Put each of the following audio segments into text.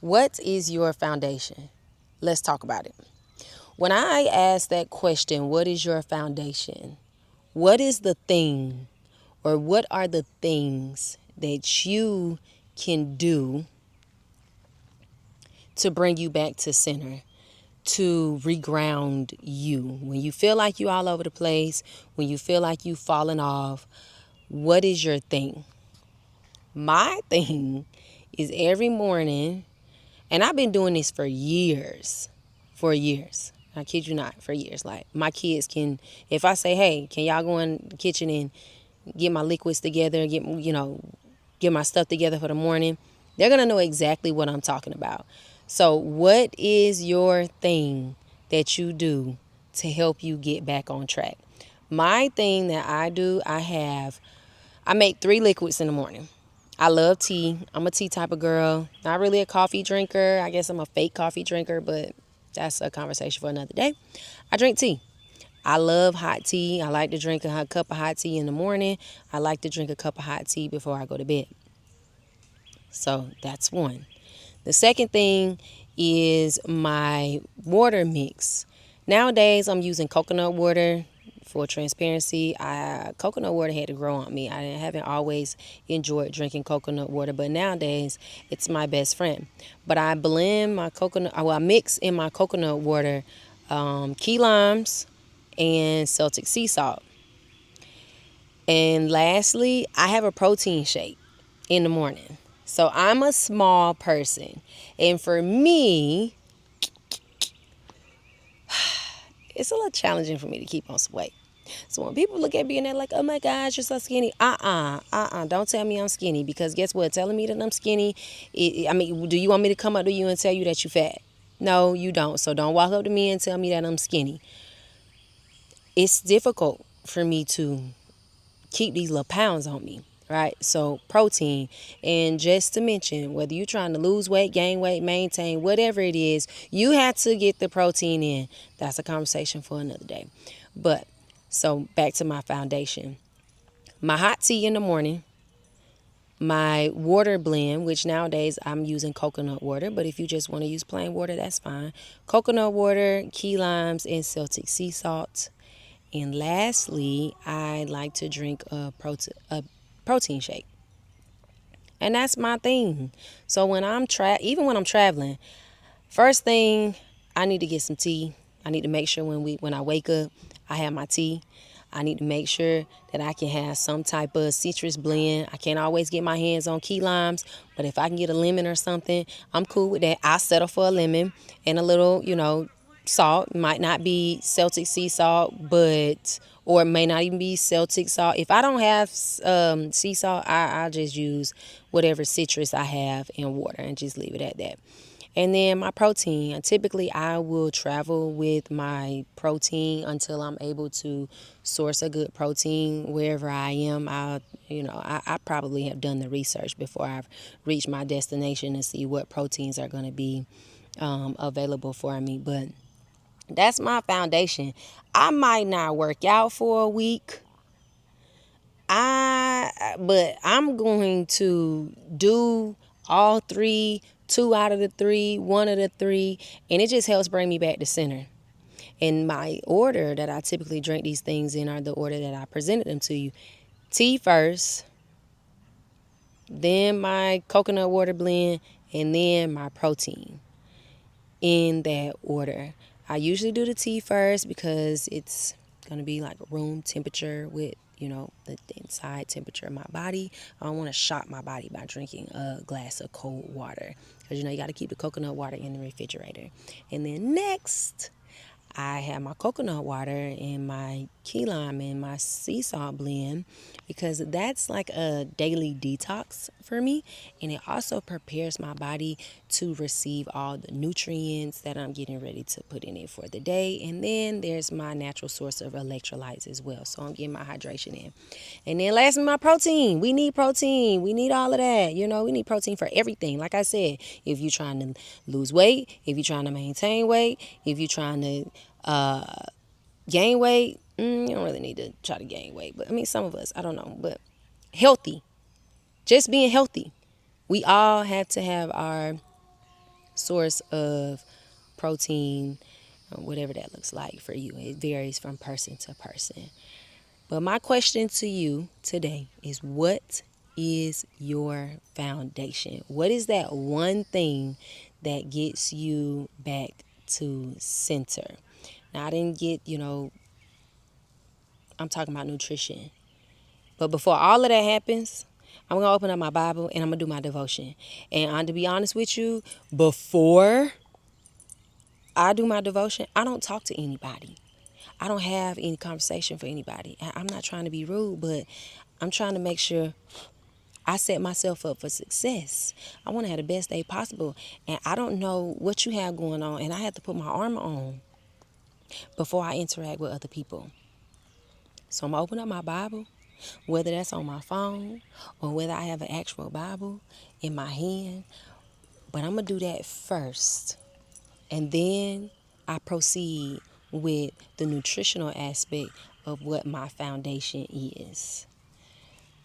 What is your foundation? Let's talk about it. When I ask that question, what is your foundation? What is the thing or what are the things that you can do to bring you back to center, to reground you? When you feel like you all over the place, when you feel like you falling off, what is your thing? My thing is every morning, and I've been doing this for years, I kid you not, for years. Like my kids can, if I say, hey, can y'all go in the kitchen and get my liquids together, get my stuff together for the morning, they're going to know exactly what I'm talking about. So what is your thing that you do to help you get back on track? My thing that I do, I make 3 liquids in the morning. I love tea. I'm a tea type of girl. Not really a coffee drinker. I guess I'm a fake coffee drinker, but that's a conversation for another day. I drink tea. I love hot tea. I like to drink a cup of hot tea in the morning. I like to drink a cup of hot tea before I go to bed. So that's one. The second thing is my water mix. Nowadays, I'm using coconut water. For transparency, coconut water had to grow on me. I haven't always enjoyed drinking coconut water, but nowadays it's my best friend. But I blend my I mix in my coconut water key limes and Celtic sea salt. And lastly, I have a protein shake in the morning. So I'm a small person. And for me, it's a little challenging for me to keep on some weight. So when people look at me and they're like, oh my gosh, you're so skinny. Don't tell me I'm skinny, because guess what? Telling me that I'm skinny, do you want me to come up to you and tell you that you're fat? No, you don't. So don't walk up to me and tell me that I'm skinny. It's difficult for me to keep these little pounds on me, right? So protein, and just to mention, whether you're trying to lose weight, gain weight, maintain, whatever it is, you have to get the protein in. That's a conversation for another day. But so back to my foundation. My hot tea in the morning, my water blend, which nowadays I'm using coconut water, but if you just want to use plain water, that's fine. Coconut water, key limes, and Celtic sea salt. And lastly, I like to drink a protein shake. And that's my thing. So when even when I'm traveling, first thing, I need to get some tea. I need to make sure when I wake up, I have my tea. I need to make sure that I can have some type of citrus blend. I can't always get my hands on key limes, but if I can get a lemon or something, I'm cool with that. I'll settle for a lemon and a little, salt. Might not be Celtic sea salt, or it may not even be Celtic salt. If I don't have sea salt, I just use whatever citrus I have in water and just leave it at that. And then my protein. Typically, I will travel with my protein until I'm able to source a good protein wherever I am. I probably have done the research before I've reached my destination to see what proteins are going to be available for me. But that's my foundation. I might not work out for a week. But I'm going to do all 3, 2 out of the 3, 1 of the 3, and it just helps bring me back to center. And my order that I typically drink these things in are the order that I presented them to you. Tea first, then my coconut water blend, and then my protein, in that order. I usually do the tea first because it's going to be like room temperature with, the inside temperature of my body. I don't want to shock my body by drinking a glass of cold water, because, you got to keep the coconut water in the refrigerator. And then next, I have my coconut water and my key lime and my sea salt blend, because that's like a daily detox for me, and it also prepares my body to receive all the nutrients that I'm getting ready to put in it for the day. And then there's my natural source of electrolytes as well, so I'm getting my hydration in. And then lastly, my protein. We need protein. We need all of that. We need protein for everything. Like I said, if you're trying to lose weight, if you're trying to maintain weight, if you're trying to gain weight, you don't really need to try to gain weight. But some of us, I don't know. But healthy, just being healthy. We all have to have our source of protein, whatever that looks like for you. It varies from person to person. But my question to you today is, what is your foundation? What is that one thing that gets you back to center? Now, I didn't get, I'm talking about nutrition. But before all of that happens, I'm going to open up my Bible and I'm going to do my devotion. And to be honest with you, before I do my devotion, I don't talk to anybody. I don't have any conversation for anybody. I'm not trying to be rude, but I'm trying to make sure I set myself up for success. I want to have the best day possible. And I don't know what you have going on, and I have to put my armor on before I interact with other people. So I'm going to open up my Bible, whether that's on my phone or whether I have an actual Bible in my hand. But I'm going to do that first. And then I proceed with the nutritional aspect of what my foundation is.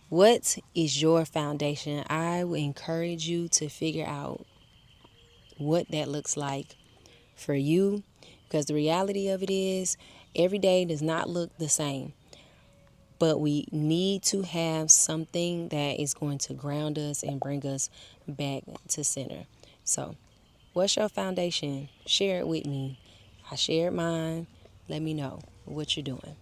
What is your foundation? I would encourage you to figure out what that looks like for you, because the reality of it is every day does not look the same. But we need to have something that is going to ground us and bring us back to center. So, what's your foundation? Share it with me. I shared mine. Let me know what you're doing.